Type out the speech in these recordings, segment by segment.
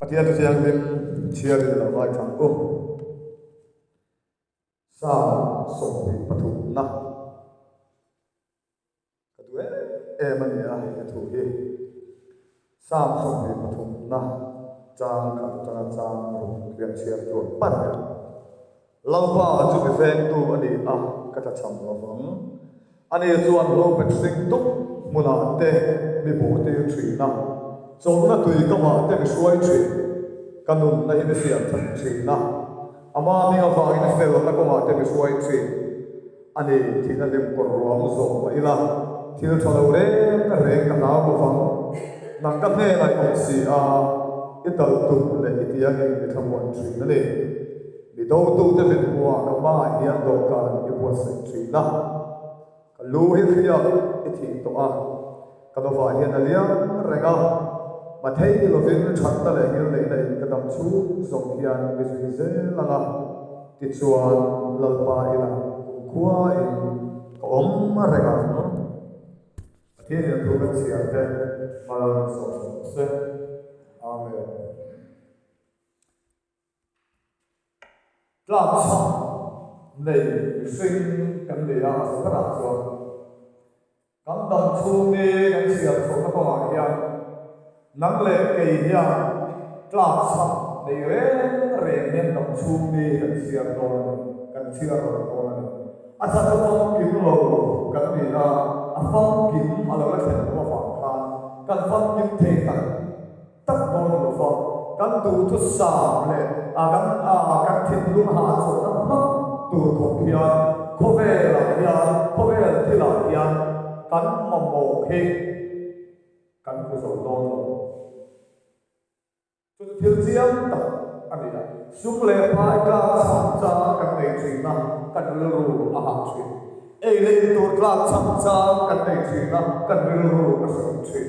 Patia tu siang lim chia di la vai thang o sa som pi pathum na kadu mani a hi thu hi sa som pi pathum na chang kha chang ro rian chia tu pan lau pa chu bi fen tu ani a ka ta cham lo vang ani chuan lo pek sing tu muna te mi bo te thui na chong na tui ka ma te suai thui kanun na hi sia than thui na ama ni nga fa in fel na ko ma te suai thui ani thina lim ko rom zo ma ila thil thalo le ka re ka na ko fa nang ka ne lai ko si a ital tu le itia ni thamon thui na le mi do tu te bin wa ka ma hian do ka ni bo se thui na ka lu hi khia ithi to a ka do fa hian alia renga mà thấy cái lối viết chặt ta lại cái này cái đam chú dòng hiền cái gì dễ là ngà thì chuan lal pa ila khua in om mà rega nó thế là tôi vẫn chia sẻ mà sống sẽ amen làm sao này sinh cái này à rất là 좋아 cảm động chú nghe cái gì à sống nó có mà hiền nang le kei hian tla sa nei re hen dam chung ni kan siar don kan siar don a sa to phong kim lo kan ni na a phong kim alo la chen ko fa khan kan phong kim the tak don lo fa kan tu thu sa le kan thin lu ha so na ma tu ko hian ko ve thi la hian kan mo mo he kan ku so don thiếu chiang tập anh ấy sung lệ phai ca tham gia các đề trình na các lưu a học chuyện ấy lên tôi ca tham gia các đề trình na các lưu a học chuyện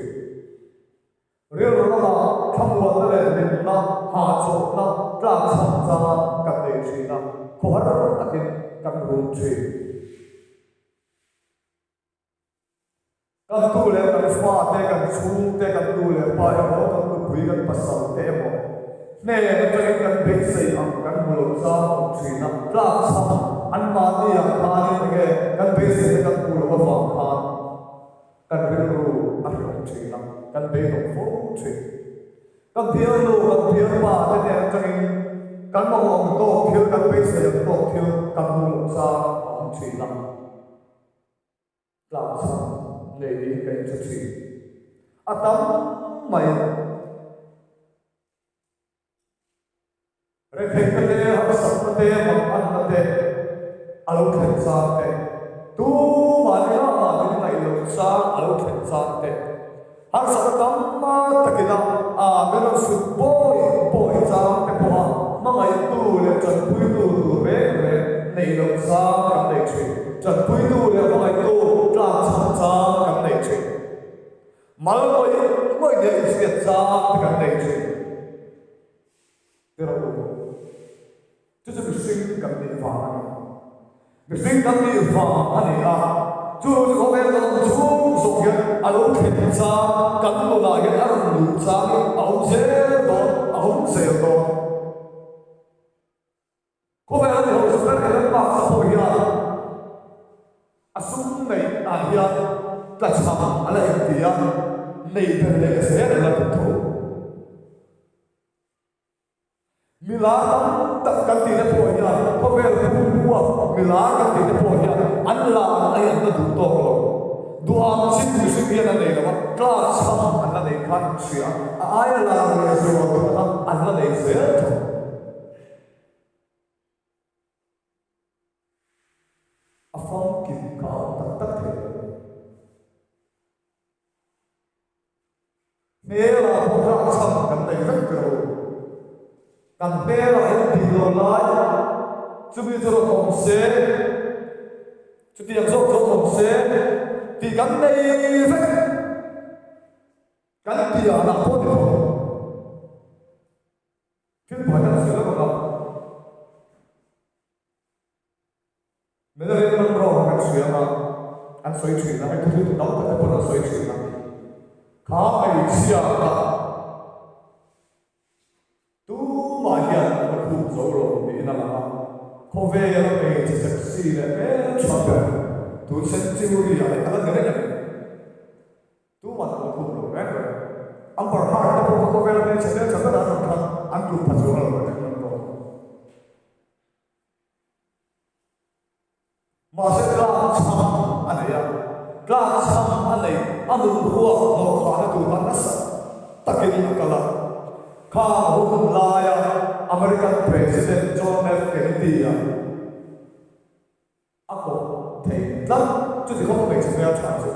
riêng là tham quan lên đến na hạ chỗ na ca tham gia các đề trình na có rất là các lưu chuyện kan tu le kan fa te kan chung te kan tu le pa e mo kan tu pui kan pasal te mo ne kan kan be sei am kan mulo sa chui na la sa an ma ni ya kha ni ke kan be sei kan pu lo fa kha kan be ru a ro chui na kan be do fo chui kan pia lo kan pia pa te ne kan mo to pia kan be sei to pia kan mulo sa am chui na la sa này đi cái chút gì à tắm mày rồi thấy cái này học tập cái này học ăn cái này alo khen sang cái tu mà cái này lo sang alo khen sang cái har sa tắm mà tất cả cái nó sụp bôi sang cái bộ mà ngày tu lên chân bụi tu về này lo sang cái này chuyện chân bụi tu lên mà ngày tu làm sang cái này chuyện mal mỗi ngày sẽ ra cái này chuyện thế là chứ bị sinh cái này phá bị sinh cái này phá anh ấy chú có biết là chú sống hiện alo khen ra cái nó là cái ăn lụt ra áo dễ đó có vẻ là họ sẽ cái là bác xã hội asum này hian ta cham ala india nei thang le se la thu mila tak kan ti na po ya ko ve hu mila kan ti na po ya an la ai an du to lo duam sin ni sin ya na nei la ka cham an la nei khan sia ai la ne so an la nei se phong kim cao tất thể mẹ là một ra sầm cầm tay rất cầu cầm mẹ là em tìm lo lại chú bây giờ không xe chú tiền số không xe thì cầm tay rất cầm tiền là không được chứ phải là sửa được không mình là lên năm rồi anh sửa mà anh sửa chuyện là anh không biết đóng tại sao sửa chuyện là khá ai xia là dấu lộ bị nó là có về là chỉ sạch xì là bé cho bé tôi sẽ chịu đi là ta cái này tôi mà tôi không được đấy rồi ông bảo hai nó có về là bé sẽ chẳng có đâu không anh chụp phát xuống rồi mà sẽ làm sao anh ấy làm sao anh ấy anh đừng hùa nó khó là tụi bạn nó sợ tất nhiên là cái là khá hùng lai American President John F. Kennedy ako thấy lắm chứ thì không phải chỉ nghe chọn rồi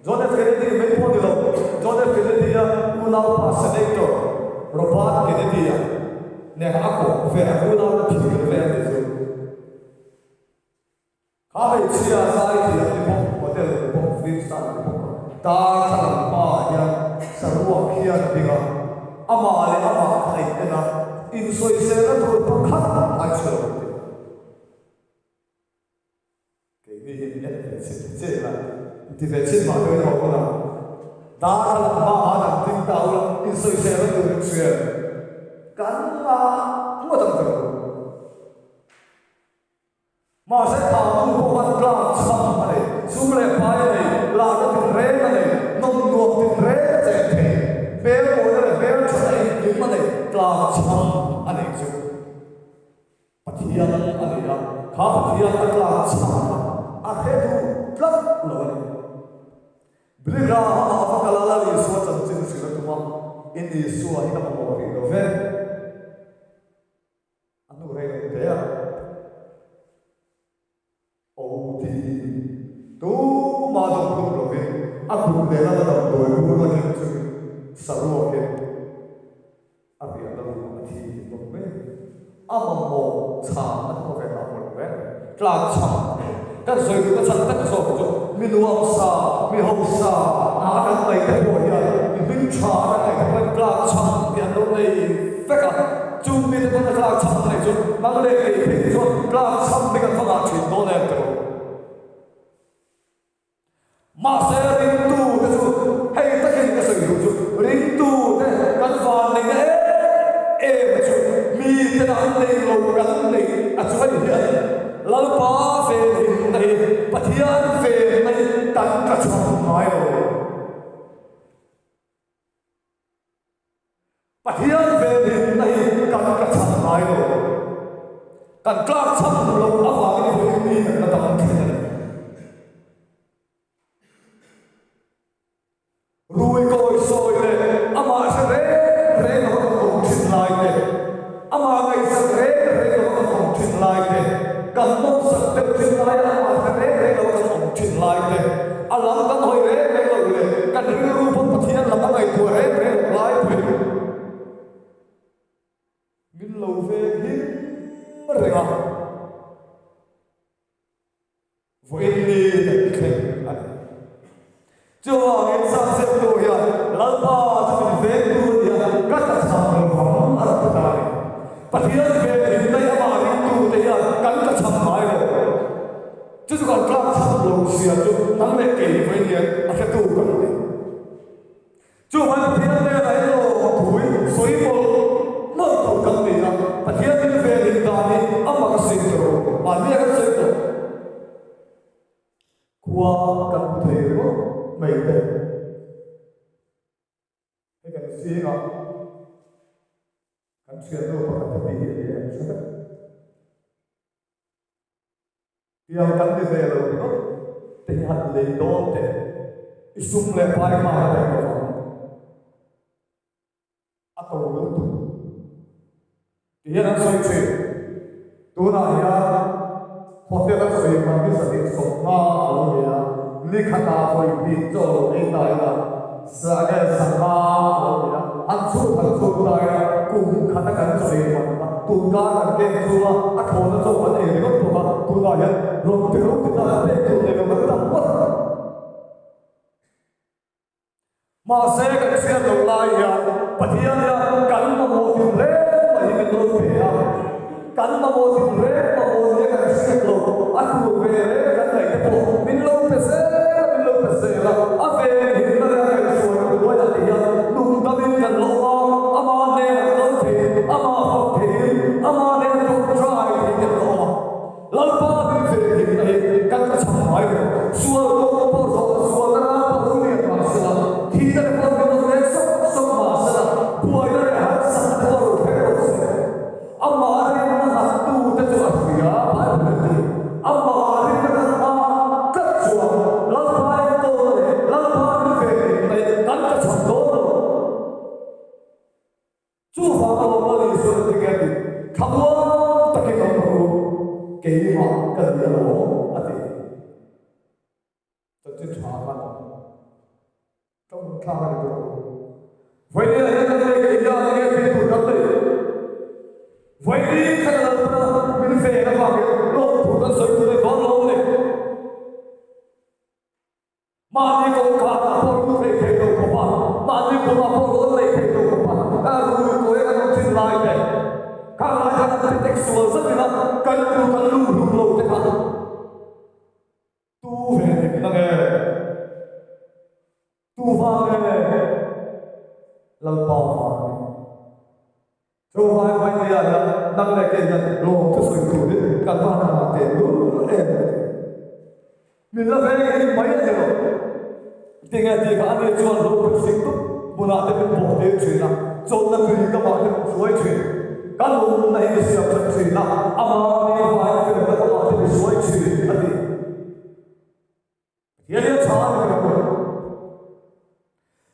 John F. Kennedy mấy con được John F. Kennedy ulau pa senator Robert Kennedy nè ako về ulau là chỉ về để rồi khá phải chia sai thì là cái bộ có thể là cái bộ phim sao cái bộ ta thằng pa ya sarua kia đi ngà ama le ama thầy cái nào in soi xe nó thôi nó khát ai chờ cái gì hiện nhất về chết là thì về chết mà tôi nói là đã là mà làm tin tao là in soi xe nó thôi được xuyên cắn mà không có tầm tưởng mà sẽ thảo một bộ văn làm xong này xuống lại phải này là cái tình rễ này nông nuột tình rễ dễ thể béo mỗi này béo cho này những mà này làm xong anh ấy chứ bắt hiền anh ấy là khá bắt hiền anh làm xong anh ấy thu lắm rồi bây giờ ông cái là lý số chân chính sự là tụi mình in lý số hay là một cái đồ về anh nói cái thế à ô thì tu mà đồng tu rồi anh cũng để là đồng đội cũng là cái sự sầu cái anh biết là một thì một bên anh mà một chạm anh có phải làm một bên là chạm các rồi cứ chạm tất cả số của mình luôn sao mình không sao anh lấy cái bộ này mình chạm này cái là chạm thì anh đâu này phải cả chúng mình cũng là chạm này chúng mang lên cái thì chúng là chạm mình cần phải làm chuyện đó này rồi mà sẽ ring tu cái chú hay tất cả những sự chú ring tu thế căn phòng này em chú mi thế nào này lâu gắn này chú hay hiện lâu ba về hình này bắt hiện về này tăng cả chồng nói rồi bắt hiện về hình này tăng cả chồng nói rồi tăng cả chồng lâu áp vào cái hình mi là tăng cái này ruồi coi soi này, ama sẽ rẽ nó không chỉnh lại này, ama ngày sẽ rẽ nó không chỉnh lại này, cần mong sẽ được chỉnh lại, ama sẽ rẽ nó không chỉnh lại này, alam cần hồi rẽ nó này, cần rưu phong bát thiên làm ngày tuổi rẽ lại thôi, min lâu về hin mà rẽ với đi để khen anh cho người sang xem tôi à lão ba cho mình về tôi à các cái thằng vắng ở đây này bắt hiện về thì đây mà đi tu thì à cắn cái thằng mai rồi chứ còn các thằng lâu xưa chứ nắng lệ kỷ với nhiệt ở cái tu còn này chứ mà hiện đây này nó tuổi suy mồ nó tu cần gì à bắt hiện về thì ta đi âm mà cái gì rồi mà nghe cái gì rồi qua cần thể đó mấy cái gì đó anh xuyên đâu có thể bị gì đấy chứ yang kan di về rồi đó thì hạt lấy đó thì sung lên phải mà đây rồi à tôi luôn tu thì anh suy suy tu nào ya hotel là suy mà cái sự sống mà rồi ya lý khả năng phải bị cho anh đại là sa cái sang ma rồi ya anh chú đại là cùng khả năng cái suy mà tu ra cái chú à thôi nó cho vấn đề nó tu mà tu đại ya rồi từ lúc chúng ta để tu để mà ta mất mà sẽ cái chuyện lâu lại ya bắt hiện ya cắn mà một tiếng rẽ mà hiện tôi về ya cắn mà một tiếng rẽ mà một cái chuyện lâu anh tu về cái này cái bộ mình lâu phải là à về hiện tại cái số của tôi là gì ya lúc ta bên gần lâu ama này có thể ama học thì ama chú phá vào mà đi xuống thì cái gì không có tất cả các thứ cái mà cần là nó ở đây tất nhiên chả mà trong thang này rồi vậy nên là cái này cái phi thủ cấp đấy vậy đi cái là mình phải là vào cái lỗ thủ cấp sợi thủ này có lỗ này mà đi công khai là không thể thấy được của bạn mà đi công khai không thể thấy được của bạn người có cái chuyện lại này các bạn đang thấy textual rất là cần lưu lộ thế nào tu về cái năng nghề tu vào nghề lần bao vào cho vai vai này là năng nghề cái nhận lộ cái sự tu đấy các bạn làm thế đúng đấy mình là về cái mấy giờ rồi tiếng thì các anh cho lộ cái sự tu muốn làm thế mình bỏ tiền chuyện nào cho nó tùy các bạn để suy chuyện các lúc này thì sẽ thật chuyện nào ama mình phải cái các bạn để suy chuyện anh đi hiện nay chán cái đó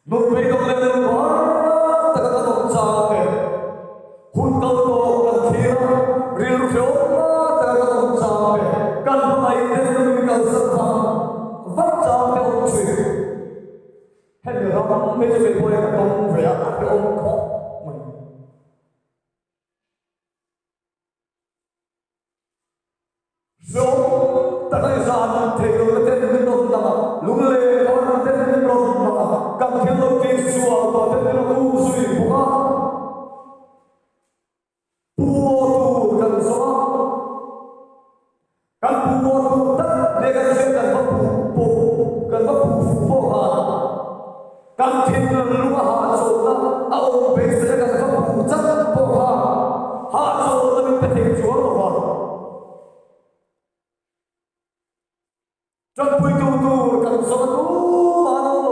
lúc bây giờ lên quá tất cả các chán cái hút câu to cần kia riêng phiếu tất cả các chán cái cần phải đến những cái sự thằng vắt chán cái ông chuyện hay là nó mấy cái việc cái ông về cái ông khó rồi tất cả gian thế rồi cái tên mình đó lúc lệ có cái tên mình đó cầm theo lối kinh xua có tên mình đó u suy bùa tu cần xóa cần bùa tu tất để cái chuyện cần có bùa cần có bùa hà cần thiên lũ hà số đó ông bây giờ cần có bùa chất bùa hà số đó mình phải thấy chúa rồi trong buổi tu cần sống tu mà đâu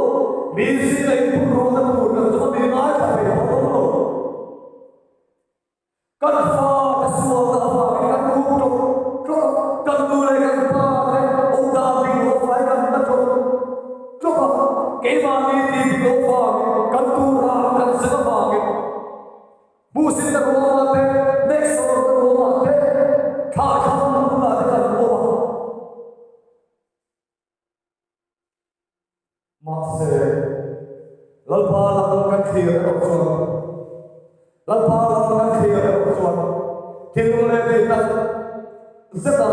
mình xin lấy tu rồi nó tu cần sống đi nói phải không đâu cần pha cái suy ta pha cái tu trong cần tu này cần pha cái ông ta bị nó phải cần nó trong cái mà đi thì nó pha cần tu ra cần sẽ pha cái mu xin ta có mà thế next ta có mà thế khá không là cái cần có Makse, lalpa lang kan khir ang suan, lalpa lang kan khir ang suan, tinule di tak zeta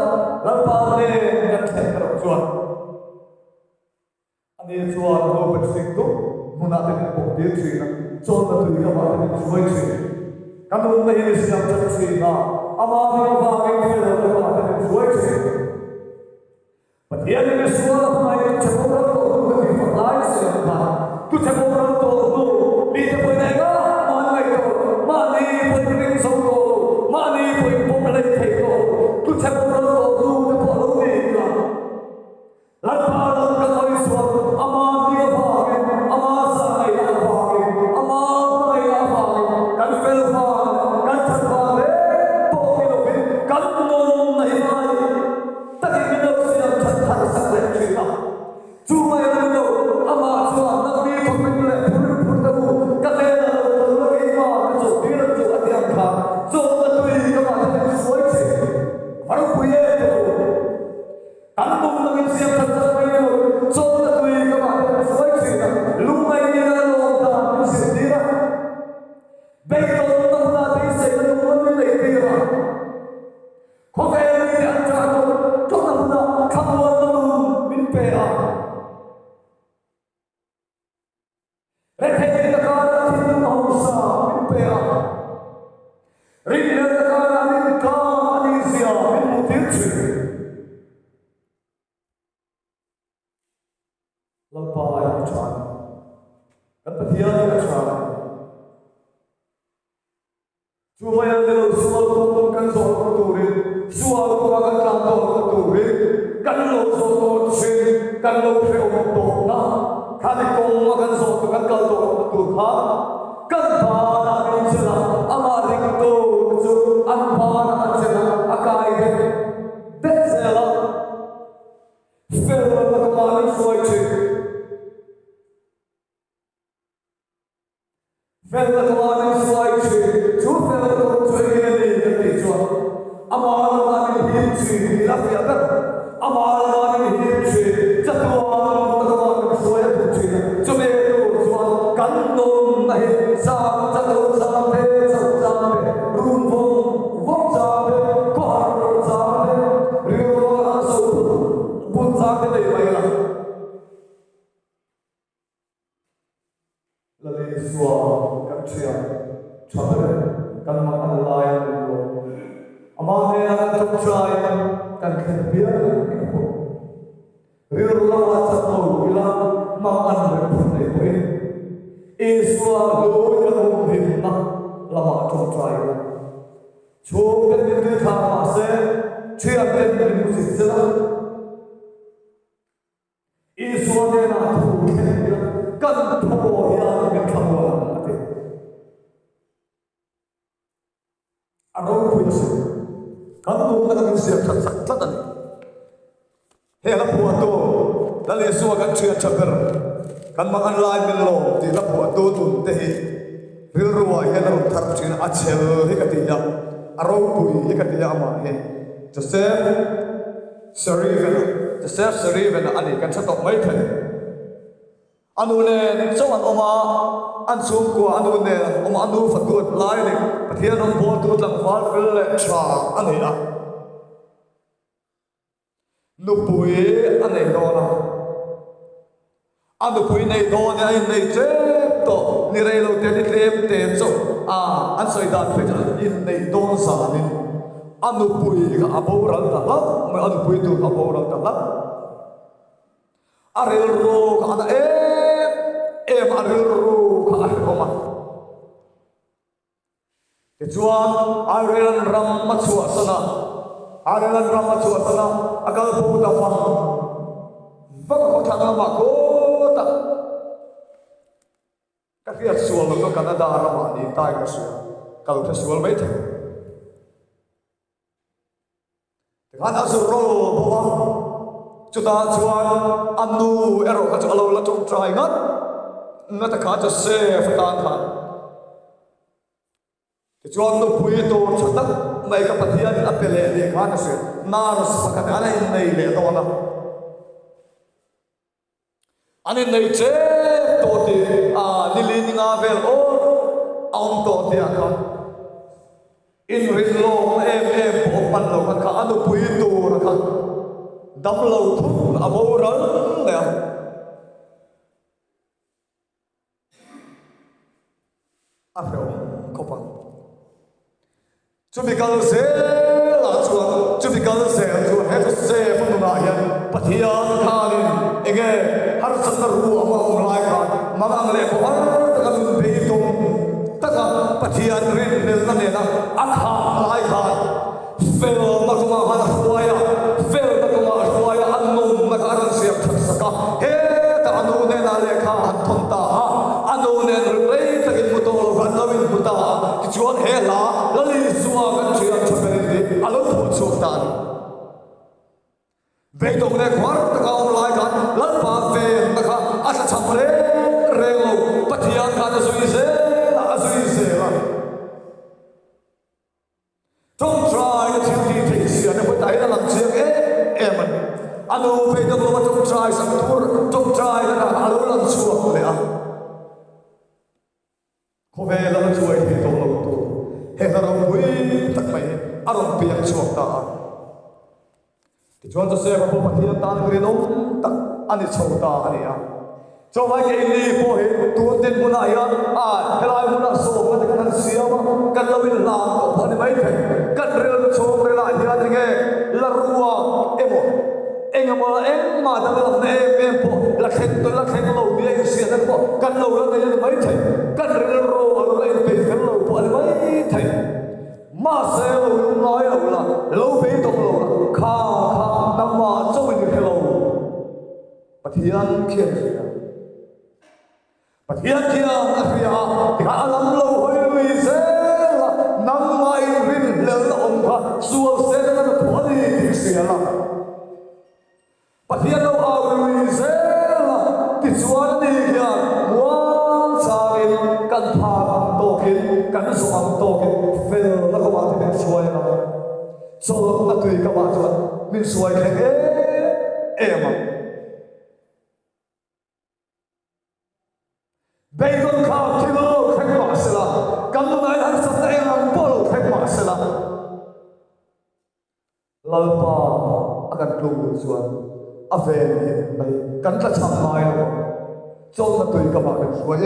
lalpa le kan khir ang suan. Ani suan lo bersih tu, muna dengan bukti cina, suan tu ia mahu suai cina. Kamu ini siap cina, ama dia bagi khir ang mahu suai cina. Dia ini suan mahu cepat tu. Tu chắc không đâu tổ đi tới bên này đó mà này tổ mà đi bên cái sông tổ mà đi bên bông lên thầy tổ tu chắc không đâu tổ tu cho tổ lâu đi cả lần ba lần các tôi xuống ama đi vào cái ama sai là vào cái ama này là vào cái cần phải vào cần thật vào đấy bộ cái đồ cái cần nôn này mai tất cả cái đồ sẽ thật thật sắc đẹp chuyện nào chú mày lên đâu ama xuống nó đi một mình lại phun các em là từ cái mà cái chỗ kia là chỗ ăn tiền cả chỗ là tùy các bạn thấy suối gì phải không quý em cán bộ là cái xem thật thật bây giờ chỗ là tùy các bạn thấy suối gì lúc này đi ra lồng ta cái gì đi ra bây giờ nó là cái gì nó muốn cái gì đi ra có thể đi ăn chả đâu chỗ nào là không muốn nó mình về à Rekhei negara itu mausa impera. Rinne negara itu Malaysia memutirci. Lalpai macam, kan petian macam. Cuma yang dia sual tu kan sual turin, sual tu akan kantor turin, kan lo sual turin, kan lo feu tu na. Kami kong makan soto kan kaldo Tuhan kan para mencela amaring to tu an para mencela akai bezela fela kemana suai fela kemana suai kan ma an lai lo ama ne an top try kan khen bia ni ko rir la wa cha to ila ma an re phun nei pui iswa lo ya mo him na la ma top try cho kan ni tha ma se chia ten ni mu si la iswa ne na thu khen bia kan tho ya kan thawa ate aro pui se kan tu na kan se thak thak thak ani he la pu to la le so kan chia chagar kan ma an lai min lo ti la pu to tu te hi ril ruwa he la thar chin a chel hi ka ti ya aro pui hi ka ti ya ma he Joseph Sariven ani kan sa tok mai the anu ne chawan oma an sum ko anu ne oma anu fatut lai ne pathian ong bo tu tlang fal fel le cha ani a nu pui ani do na anu pui nei do ne ai nei che to ni re lo te ni tlem te cho an soi dan pe in nei do sa ni anu pui ga abo ral ta la me anu pui tu abo ral ta la aril ro ka ana aril ro ka oma ke chuan aril ram ma chua sana akal pu ta fa va ko thang ma ko ta ka fiat sual lo Canada ra ma ni tai ka su kal ta sual mai the kan asu ro bo chuta chuan anu ero ka alo la tung try ngat ngata kha cha se fatan kha ke chuan no pui to chatak mai ka pathian apele le kha na se na ro sakat ana in nei le do na ani nei che to ti lili nga vel o aum to ti akha in rin lo em po pan lo kha anu pui to ra kha dam lo thun abo ral le afro kopa chubikal se la chuan chubikal se tu he se phun na ya pathian khalin ege har sakar ru ama lai kha mamang le ko har ta dun be tum taka pathian rin bel na ne na akha lai kha fel ma kuma hana huaya fel ma kuma huaya annu ma karan siap thak saka he ta anu ne na le kha thon ta anu ne rei takin muto van lawin buta ki chuan he la lali suwa kan chia chapen di alo phu chuk tan ve to ne khwar ta ka om lai kan lan pa ve ta kha asa chamre re lo pathian ka sui se la don't try to do things here ne tai la lam chiang man anu ve to lo don't try sam tur don't try la alo lam chuak le a ko ve la chuai hi to lo tu he la ro pui tak mai arom piang chuak ta ti chuan to se ko pathian tan gri no tak ani chauta ani a cho vai ke ni po he tu ten muna ya helai muna so ma ta kan siama kan lawin la to phani mai the kan rel chom re la ya nge la ruwa emo engama eng ma da la ne em po la khen lo bi ai sia da po kan lo la ne mai the kan rel ro lo la pe kan lo po mai the ma se lo lai lo be to lo kha nam ma cho ni hello pathian khian pathian kia afia ti ha lam lo hoi lui se la nam mai rin le la om kha sual se na to phani ti se la pathian lo au lui se la ti chuan ni kia muang sa in kan tha to kin kan so am to kin fel la ko ma ti suai la so na tui ka ma chuan min suai kheng ma Bacon cow kilo khek ma sela kam nai han sat ai ang pol khek ma sela lalpa akan plung chuan ave ni bai kan ta cham mai lo chol na tui ka ma kan suai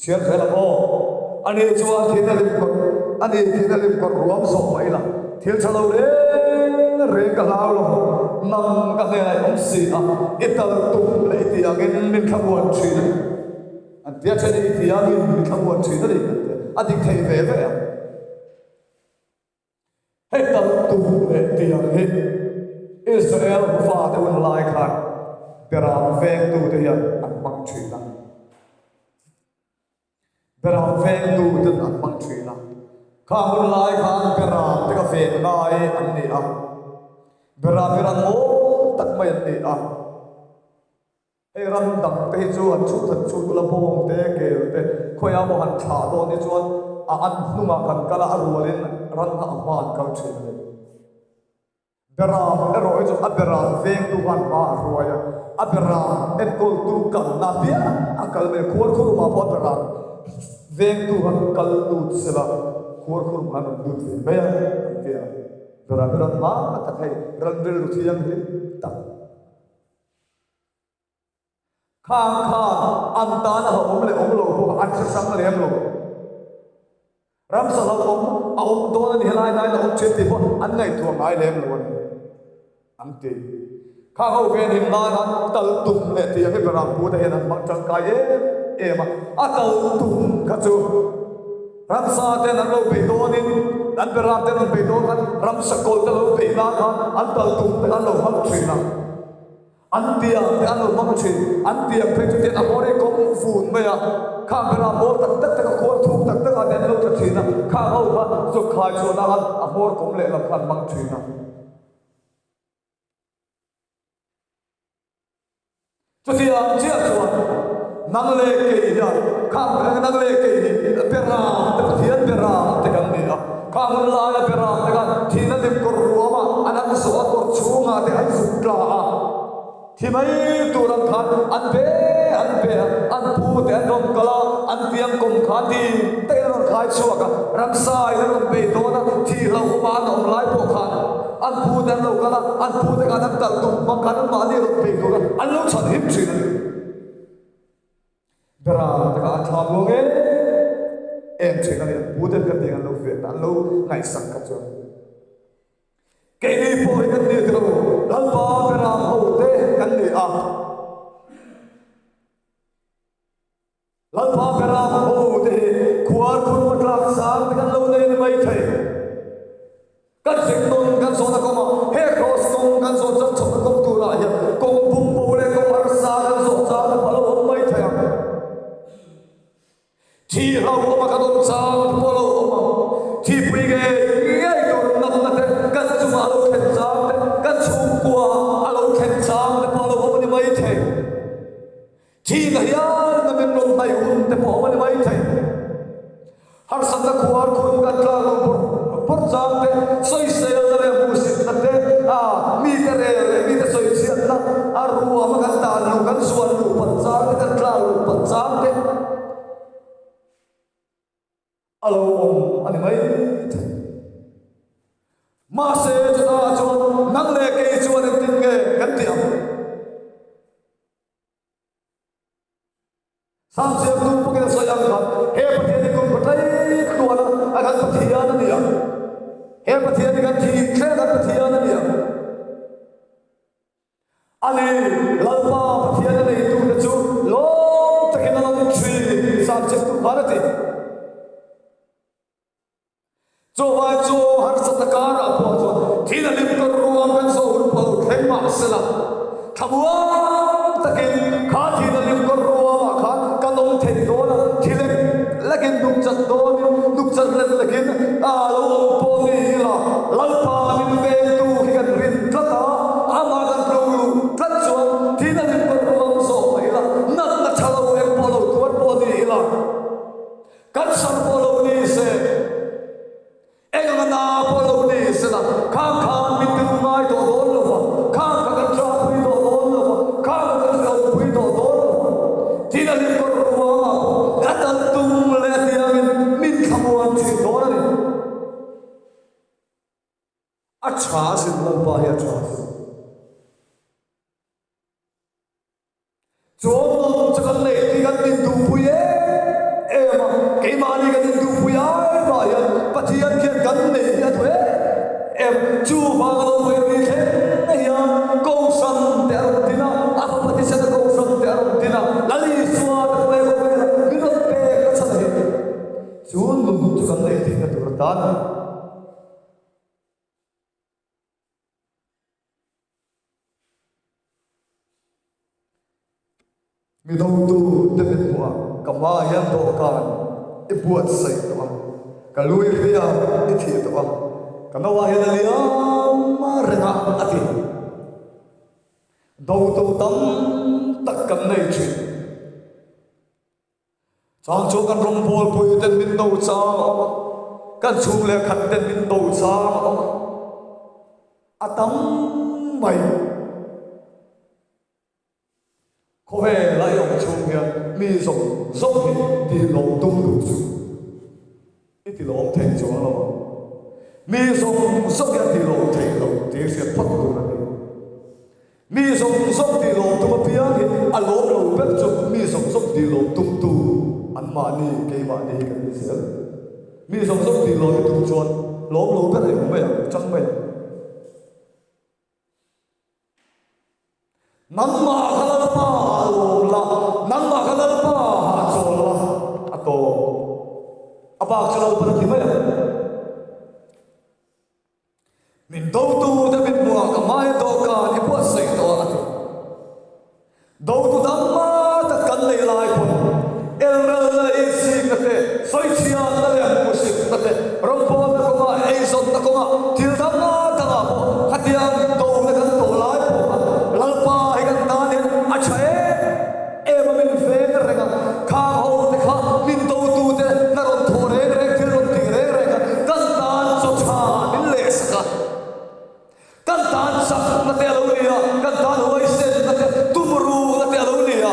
chian khela o anh ấy chua thiên là liêm con anh ấy thiên là liêm con ruộng sổ vậy là thiên cha lâu reng cả lao luôn nằm cả ngày ông xì ít tao tụng lấy tiền mình không muốn chuyện anh tiếc cho đi tiền mình không muốn chuyện đó đi anh định thấy về vậy à hết tao tụng lấy tiền hết Israel và tao muốn lại khác beram veng tu te an mang thui na beram veng tu te an mang thui na kha mun lai khan beram te ka ve nai an ni a beram mo tak mai an ni a e ram dang te chu an chu la bom te ke te khoya mo han tha do ni chuan a an hnuma kan kala arwalin ran ha man kal thin ni beram ero e chu a beram veng tu han ma roya Abraham et kol tu kal na pia akal me khor khor ma pot ra veng tu han kal lut sela khor khor ma lut ve me pia beram ma ta khai ran ril thiang hi ta khang an ta na om le om lo ko an sa sang le lo ram sa lo om do na ni lai nai na om chet ti bo an nai tu ngai le lo an tiข้าเขาเวียนหินลายนั้นตะตุ่มเนี่ยที่ยังไม่เป็นรำพูดแต่เห็นมันจังกายมาตะตุ่มข้าจูรำซาเตนันเราไปโดนินอันเป็นรำเตนันไปโดกันรำสกุลเตเราไปนากันอันตะตุ่มเตอันเรามังชีนะอันเดียงเตอันเรามังชีอันเดียงเพื่อจะเตอโมเรกงฟูนไม่อะข้าเป็นรำโมตักตะโคตรทุกตักอันเดียงเราจะชีนะข้าเขาว่าสุขายชวนกันอโมรกงเละลำพันมังชีนะจุดที่อันเชื่อชวนนั่งเล่เกี่ยข้ามนั่งเล่เกี่ยเปรามแต่ที่อันเปรามแต่กันเนี่ยข้ามลายเปรามแต่กันที่นั่นดิบกรัวมาอันนั้นสวัสดิ์กรชูงาแต่อันสุดลาที่ไม่ตัวรังคันอันเป้อันพูดแต่อันรำกลาอันเตียงกงขาดีแต่อันขายชัวกันรังสายแล้วรังเบโดนะที่เราบ้านองไล่พวกขันอันพูดแต่เรากันอันพูดแต่กันอันตัดตุ่มมังกันมาเนี่ยเราเบโดกันอันเราฉันหิมชินเบรามแต่กันทำลงเอ็มชินเนี่ยพูดแต่กันเดียกันเราเวียนอันเราไงสังกัดจนเกี่ยพอกันเนี่ยเราลัลบาเบรามเอาเตะกันเนี่ยลัลบาเบรามเอาเตะขวานคุณมาลักษาแต่กันเราเนี่ยไม่ใช่กันสิงนนกันสอนก็มาเฮโคสงกันสอนจัดชมกงตุลาเยกงบุ้มโบเลกงอาร์ซากันสอนจานพลวไม่ใช่ที่เรามากันต้องจานพลวมาที่ปริเกยตัวนับนับกันจุมาเราเข็นจานกันชุมกัวเราเข็นจานพลวมันไม่ใช่ที่ไหนยันนั่นเป็นลมในหุ่นแต่พอมันไม่ใช่หากสัตว์ขวานคุณกันกลางปนจางเตสอยเซลเลยมูสิตเตมีแต่เรื่องมีแต่สอยเสียนะรัวมันกันตาลูกันส่วนลูปนจางกันกลางลูปนจางเตอารมณ์อันนี้ไม่มาเสียจุดอาจวนนั่งเล่เกยจวนติงเกกันเดียวสามเสียงตุ้มกันสอยยังกันเฮ้ปะเทียนกุมปะไทตัวนะอาการปะเทียนนั่นเนี่ยเฮ้ปะเทียนกันที่แค่กันปะเทียนนั่นเนี่ยอันนี้ลัลปาปะเทียนนั่นเนี่ยตัวจูโลตะกินนั่นชีสามเสียงตุ้มบาร์ติजो वाय जो हर सत्कार आपो जो थीन लिप कर रुआ में सो उर्पल खेम मासला खबुआ तके खा थीन लिप कर रुआ मा खा कलों थे दोना थीले लेकिन दुख चत लेकिन आलो पोनीला लल्पा मिन वे तू हिगन रिन तता आमागन प्रोलू तजो थीन लिप कर रुआ सो महिला नत न छलो एक पोलो तुवर पोनीला कच्चन पोलो नी से Engana polo ni sila khang mit tu ngai to don lo khang ka tra pui to don lo khang ka tra pui to don lo tina lim ko ruwa gatal tum le tiang min khamuan chi don ni acha sin lo ba ya cha jo mo chakan le ti kan tin tu pui e ma ke ma ni kan chuan lum chu kan nei thei na tur tan mi do tu te bet wa kama yan do kan e buat sai to ka lui ria e thi to kana wa yan liam ma renga ati do tu tam tak kan nei chi chang chu kan rong bol pui ten min do cha kan chung le khat ten min do cha atam mai có vẻ lại ông chung hiền mi rộng rộng thì lồng tung đủ chu ít thì lồng thành chúa lo mi rộng rộng thì lồng thành lồng tiếng sẽ phát đủ là đấy mi rộng rộng thì lồng tung bia thì anh lồng lồng biết chụp mi rộng rộng thì lồng tung tu anh mà đi cái mà đi cái gì đó mi rộng rộng thì lồng tung chuột lồng lồng biết là không phải chẳng phải nang ma khalal pa la nang ma khalal pa chol la ato abak chalo par thi mai min do tu da min bua ka mai do ka ni pu sai to ato do tu dam ma ta kan nei lai ko el ra la ising te soi chia na le mu sik te rom po na ko ma ei zot na ko ma til dam na ta ga po hatiang do na kan to lai po lalpa achae ema min ven rega kha ho te kha min do tu te na ron thore re thil ron ti re kan tan so cha min le saka kan tan sak na te lo nia kan tan hoi sen na te tumru na te lo nia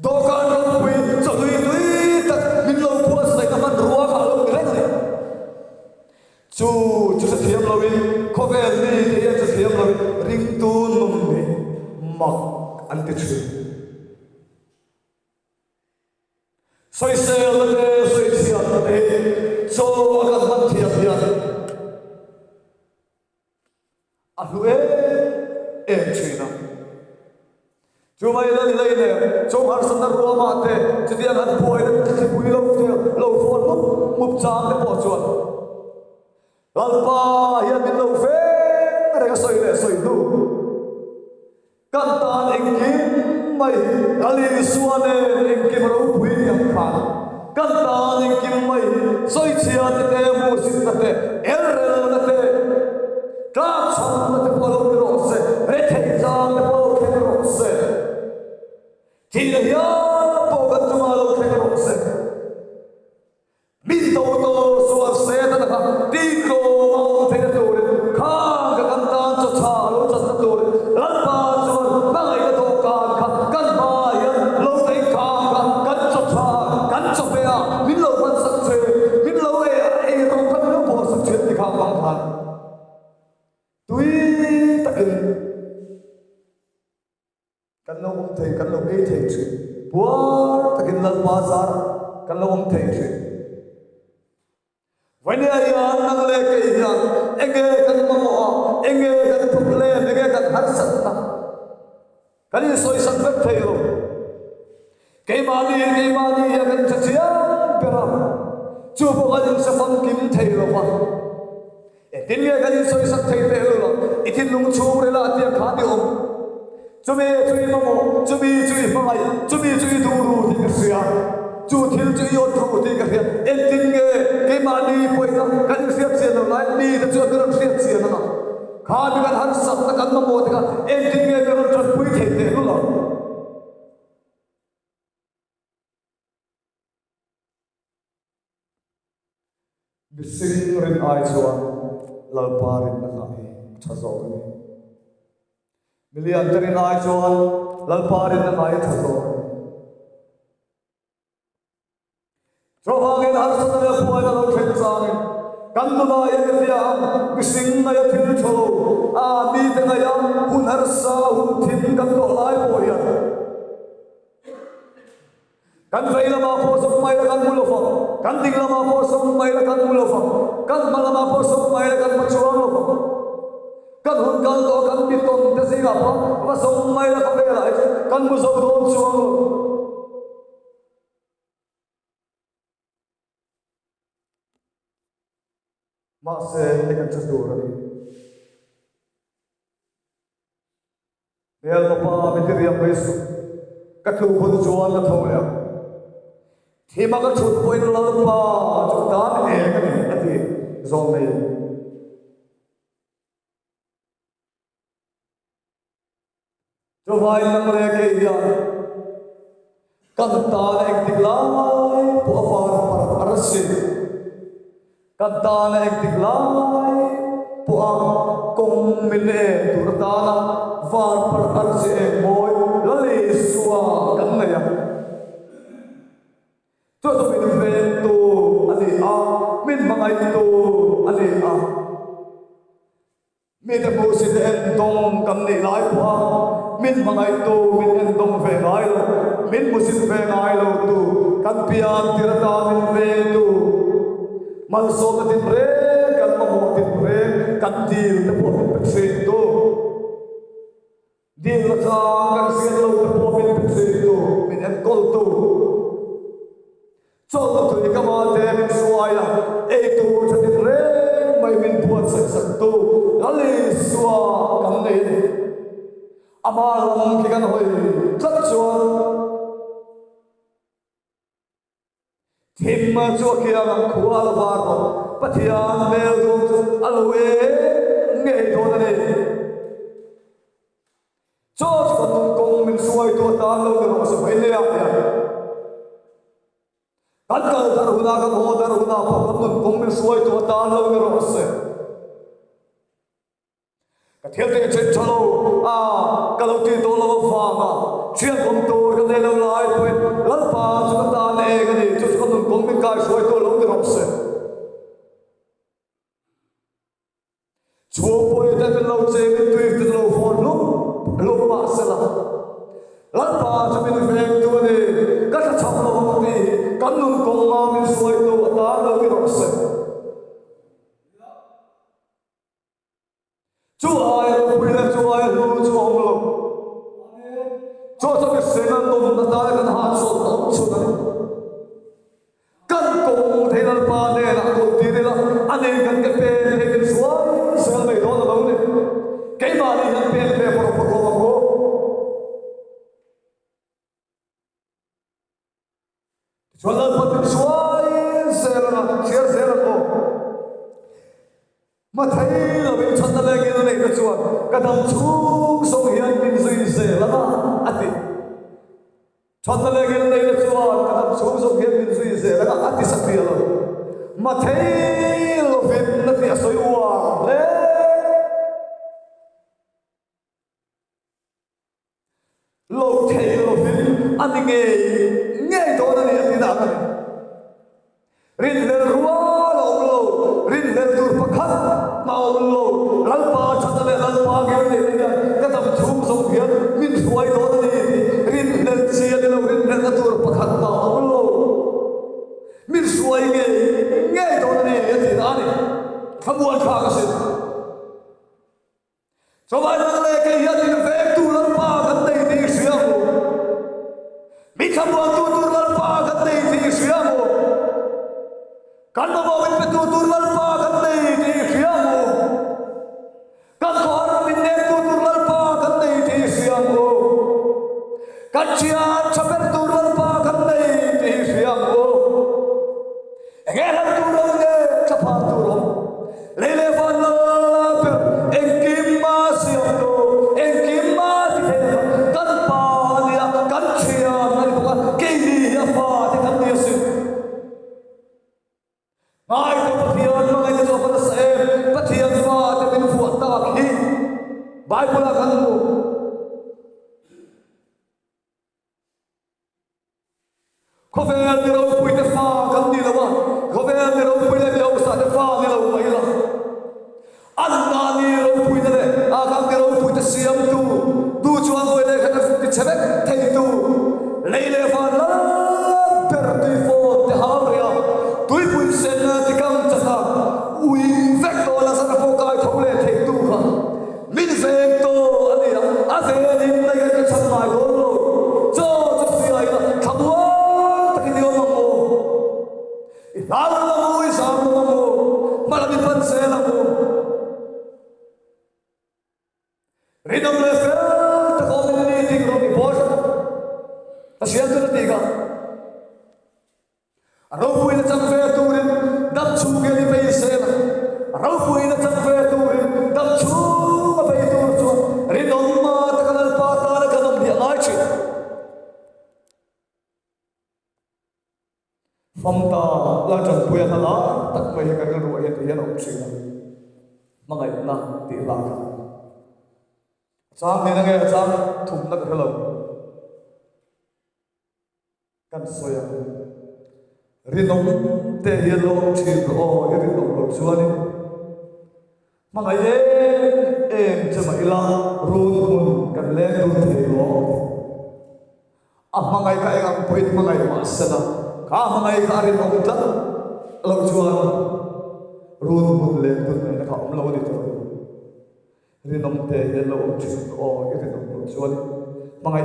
do kan ron pui so lui ta min lo pu sai ka man ruwa ka lo re ne chu sa thiam lo in ko ve ni te sa thiam lo ring tu num ni mak ante chu soi se la de soi sia la de so akan man thia thia alue china chu mai la lai ne chu har san na ruwa ma te chu dia han poi na ki pui lo te lo for mup chang te po chuan lalpa ya min lo fe re soi le soi du kan tan engkim mai ali suane engkim ro pui yang phan kan tan engkim mai soi chia te mu sin te er na te ka cham na te polo ro se re thei jang te polo khe ro se thi ya po ga tu ma lo khe ro se min to to suar se ta ka ti ko ma te to re kha ka kan tan cho cha lo cha to re lan pa kan lo thei kan lo ei thei chu puar takin lal bazar kan lo thei chu vani ya nang le ke ya enge kan mo enge kan thukle enge kan har sat ta kan soi sat vet thei lo ke mani ya kan chachia pera chu bo kan sa fam kim thei lo pa e tin ye kan soi sat thei te lo itin lung chu re la tia kha di om chumi chui mamo chumi chui mai chumi chui du ru thi ka sia chu thil chui yo tru thi ka hia en tin nge ke mani poi na kan siap sia no lai ni ta chu kan siap sia na kha bi kan han sat ta kan mamo ta en tin nge kan tran pui the te lo bising ren ai chuan lalparin na ka he thazo ni milian terin ai chuan lalparin na ai thazo trohangin har san le puai na lo khen sang kan du na ya dia bising na ya thil tho a mi te na ya hun har sa hun thin kan to lai po ya kan veila ma po sok mai la kan mulo fa kan dingla ma po sok mai la kan mulo fa kan mala ma po sok mai la kan machuang lo fa kan hun kan to kan bi ton te si ga pa wa sok mai la ka ve la kan mu sok don chuang lo se tekan chasdurani mel pa material peso kathu bun juan na thole thima ka chut point la pa chutan e ka ni ati zong nei jo vai na le ke ya kan ta ek diklai po afar par arse kan ta ek diklai po ang kong mine turtana var par arse boy lali suwa kan na ya to min vento ali a min mangai to ali a mi de mo sin en dong kan ni lai po min mangai to min en dong ve ngai lo min mo sin ve ngai lo tu kan pian tirata min ve tu mal so ka tin re kan mo tin re kan dil te po min pe tu dil la ka kan sia lo te po min pe tu min en kol tu cho tu ka ma te min suaya e tu chatin re mai min buat sak sak tu ali suwa kan nei amalam ki kan hoi chat chuan thim ma chu kia ang khual var ko pathian mel du alwe nge do na ne cho ko tum kong min suai to ta lo ko se phai le ya kan ka dar huna ka ho dar huna pa tum kong min suai to ta lo ko se ka thel te chen chalo ka lo ti do lo fa ma chian kom to ka le lo lai poi lal pa chu ta ne ka ni chu ko tum kong min kai suai to lo ko se chu poi da lo che min tu ti lo for lo ma se la lal pa chu min ve tu ne ka cha cham lo ti kan nun kong ma min suai to ta lo ko se chu ai lo pui la chu ai lo chu ong lo cho cái xe nó tôm nó ta cái hạt sốt tôm chu này kan kong thế là pa ne là kong ti ne là anh em kan cái pe thế cái suai sang này đó là đâu này cái mà đi ăn pe pe por por por por cho là pa tin suai xe là chiar xe là ko mà thấy là bên chân nó lên cái này nó chuột cái thằng chú sông hiền bên dưới xe là anh đi chân nó lên cái này nó chuột cái thằng chú sông hiền bên dưới xe là anh đi sắp tiền rồi mà thấy là bên nó thì soi uang đấy lâu thấy là bên anh nghe nghe đó là gì đó rin lên rùa lâu rin lên tur pakhat mau lo lalpa chatale lalpa ge ne ka tam thum song hian min suai do ni rin lên chia le lo rin lên tur pakhat mau lo min suai ge nge do ni ti da ni khamuan kha ka se so vai na le ke ya tin ve tu lalpa kan dei ti siam mi khamuan tu lalpa kan dei ti siam kan mo win pe tu lalpa kan dei ti siam kan khor min ne tu lalpa kan dei ti siam kan chia chaper tu lalpa kan dei ti siam engel tu ro ne chapa tu ro le le van la per enkim ma siam tu enkim ma ti kan pa dia kan chia nai ko ke ni ya fa ti kan ni si ai ko pathian ma ngai to pa se pathian fa te min fu ta ki bible kan mu ko ve ni ro pui te fa kan ni la wa ko ve ni ro pui le lo sa te fa ni lo mai la an na ni ro pui te a kan ni ro pui te siam tu du chuan ko le ka fu ki chebe thei tu le le fa la per tu fo te ha ria tui pui sen na ti kam cha ta ui vek to la sa fo kai thong le thei tu kha min vek to ani a ve ni na ga ka cham mai lo cho cho si ai la khabwa ta ki dio mo la la mo i sa mo ma la mi pan se lamu rinam le fel ta community ro mi bor ta sial tu tiga ro hui na chang fe turin dam chu ge ni pe sel ro hui na chang fe turin dam chu ma pe tur chu rinam ma ta kanal pa ta na kanam dia archi famta la chang puya hala tak mai ka ro ya te ya opsi mangai na ti la ka chang ni na ge chang thum na ka lo kan soya rinom te yelo chi ro rinom lo chuani mangai em chama ila run hun kan le du te lo mangai ka ang point mangai masala ka mangai ka rin ong ta lo chuan run hun le tu na ka om lo ni to rinom te yelo chi ro rinom lo chuani mangai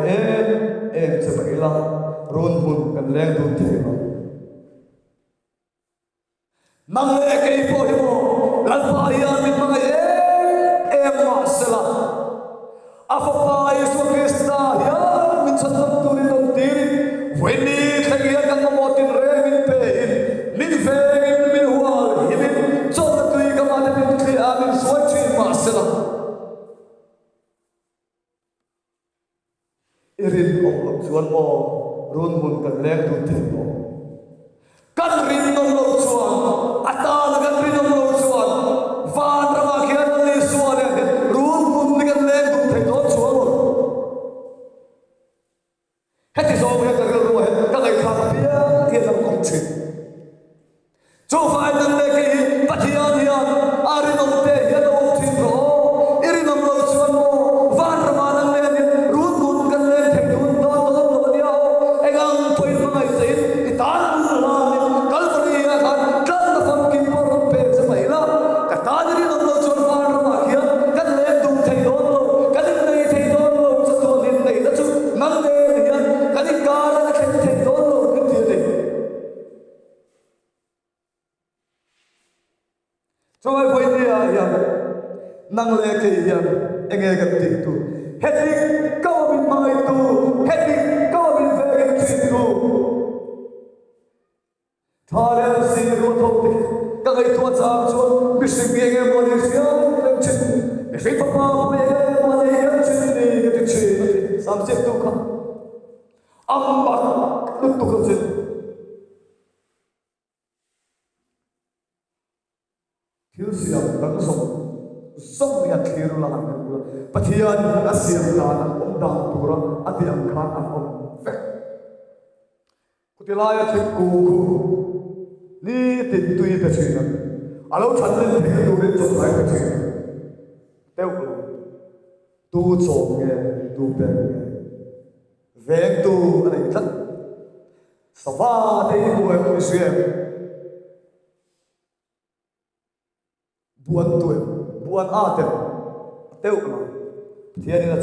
em chama ila run hun kan le du te lo nang le ke po mo lan pa ya mi mga masala afa pa Yesu Krista ya min sa turin ng tiri weni kaya kang motin re min pe min fe min huwa himin so na tuwi ka mali min kli amin swachi masala irin ong suan mo run mun kan le du te mo kan rin ng lo suan ata na kan rin ng lo suan van rama kaya ni suan run mun ni kan le du te do suan heti so ya ka ro he ka kai kha pia ke lam kong chi cho fa nan le ke pathian ya ari nom te ya do thi ro iri nom lo suan mo van rama nan le ni run mun kan le te du do do lo dia egang poi mai sai itan mun la Rồi bây giờ hiện năng lệ kỳ hiện anh nghe gặp tình tu hết đi câu mình mai tu hết đi câu mình về cái chuyện tu thà lên xin luôn thôi các ấy thua cha chuột biết sự nghe nghe mọi người xíu lên chuyện biết phải pháp bao nghe mọi người cái chuyện này cái chuyện này sam xếp tu không âm bạc lúc tu không chuyện thiếu siam đang sống nhà thiếu là hàng người pathian asiam ta na om dang tura atiam khan am om ve kutilaya thik ku ni tin tui ta china alo chan lên thế tu lên cho lại cái chuyện teo tu chom nghe tu pe ve tu anh ấy thật sava thế của em xuyên buan tuệ buan ate teu ma thiani na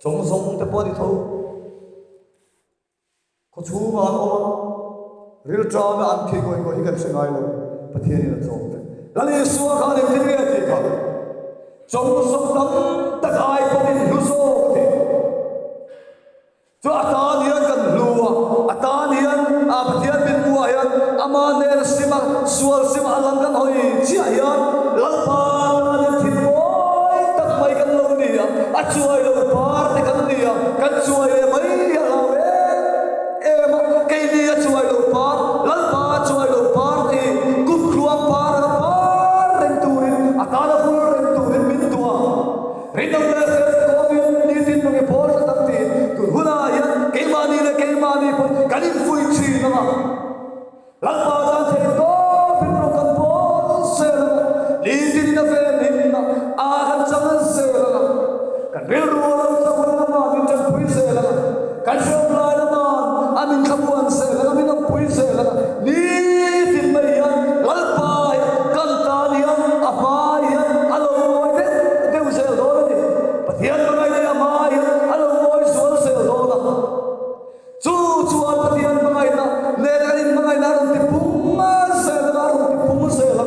chong zong te poni tho ko chu ma o ril tra ma an thi goi goi kan sengai lo pathiani na chong te lali suwa kha ne tin ge ti ka chong som dam ta kai poni lu so te cho atanian kan luwa atanian a pathian bin buwa yan ama ne sima sual sima alam kan hoi chi yan lalpa na tin oi tak mai kan lo ni ya achuai lo par te kan ni ya kan chuai le mai ya la we em kai ni achuai lo par lalpa chuai lo par te kup khuam par ren turin atana ful ren turin min tua rinam le ko bin ni tin nge por tak ti tu huna ya kai mani por kanin fui chi na lalpa jan te to bin ro kan po se li tin na fe nin na a kan chang se la kan rel ro la sa na ma min chan pui se la kan shom la na ma amin khabuan se la min na pui se la li tin mai ya lalpa kan ta ni a ma ya alo de de se do ni pathian ma ya ma ya alo moi so se do na chu pathian ma na le rin ma na ron ti pum ma se la ron ti pum se la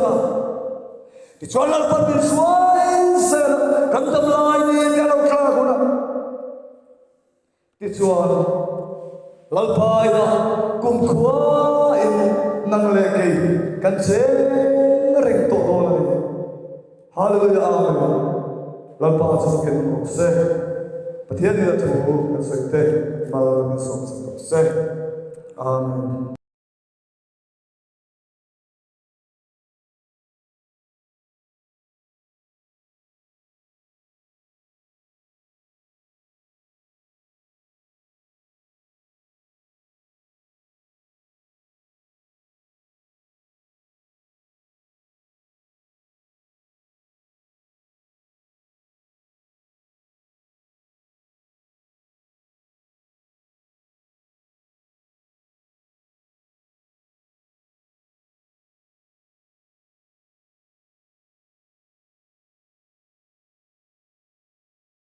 cho lal pan bin suai se kan tam lai ni ka lo kha ko na ti chuan lal pai da kum khua in nang le ke kan che reng to to la ni hallelujah amen lal pa chu ken mo se pathian ni thu kan sai te mal min som se amen